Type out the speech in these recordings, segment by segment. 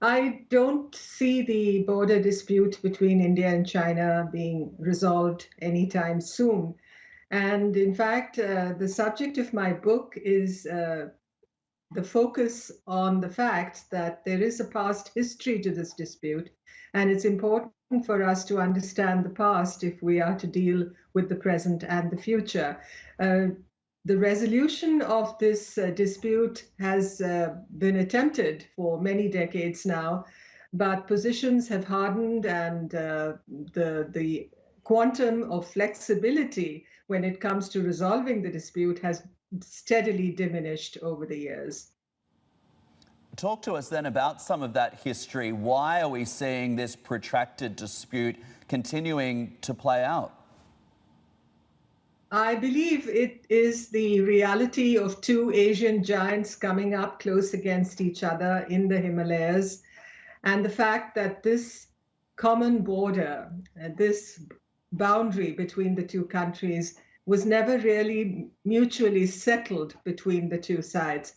I don't see the border dispute between India and China being resolved anytime soon. And in fact, the subject of my book is the focus on the fact that there is a past history to this dispute, and it's important for us to understand the past if we are to deal with the present and the future. Uh, the resolution of this dispute has been attempted for many decades now, but positions have hardened, and the quantum of flexibility when it comes to resolving the dispute has steadily diminished over the years. Talk to us then about some of that history. Why are we seeing this protracted dispute continuing to play out? I believe it is the reality of two Asian giants coming up close against each other in the Himalayas, and the fact that this common border, this boundary between the two countries, was never really mutually settled between the two sides.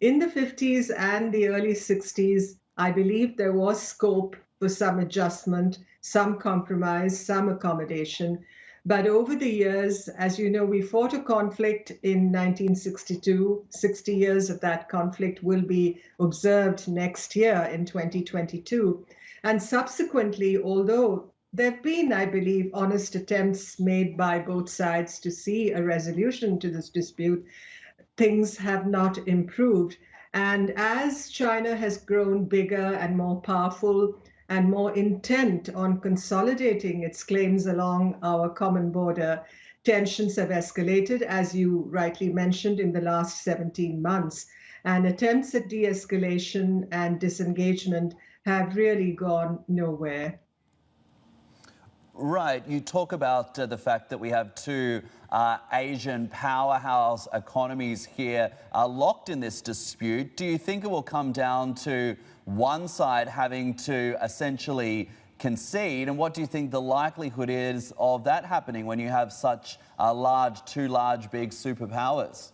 In the 50s and the early 60s, I believe there was scope for some adjustment, some compromise, some accommodation. But over the years, as you know, we fought a conflict in 1962. 60 years of that conflict will be observed next year in 2022. And subsequently, although there have been, I believe, honest attempts made by both sides to see a resolution to this dispute, things have not improved. And as China has grown bigger and more powerful and more intent on consolidating its claims along our common border, tensions have escalated, as you rightly mentioned, in the last 17 months. And attempts at de escalation and disengagement have really gone nowhere. Right. You talk about the fact that we have two Asian powerhouse economies here locked in this dispute. Do you think it will come down to one side having to essentially concede? And what do you think the likelihood is of that happening when you have such two large, big superpowers?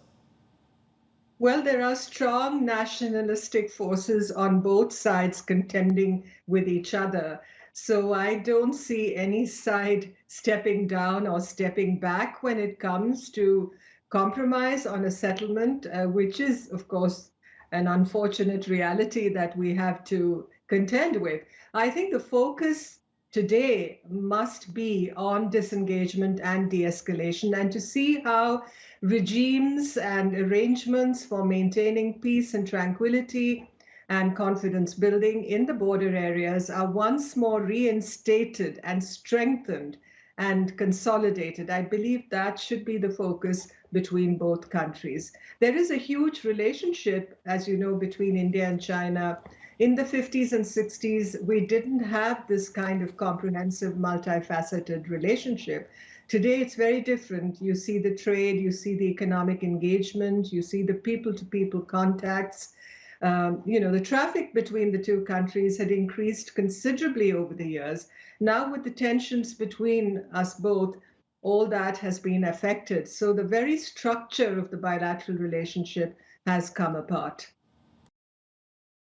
Well, there are strong nationalistic forces on both sides contending with each other. So I don't see any side stepping down or stepping back when it comes to compromise on a settlement, which is, of course, an unfortunate reality that we have to contend with. I think the focus today must be on disengagement and de-escalation, and to see how regimes and arrangements for maintaining peace and tranquility and confidence building in the border areas are once more reinstated and strengthened and consolidated. I believe that should be the focus between both countries. There is a huge relationship, as you know, between India and China. In the 50s and 60s, we didn't have this kind of comprehensive, multifaceted relationship. Today, it's very different. You see the trade, you see the economic engagement, you see the people-to-people contacts. The traffic between the two countries had increased considerably over the years. Now, with the tensions between us both, all that has been affected. So the very structure of the bilateral relationship has come apart.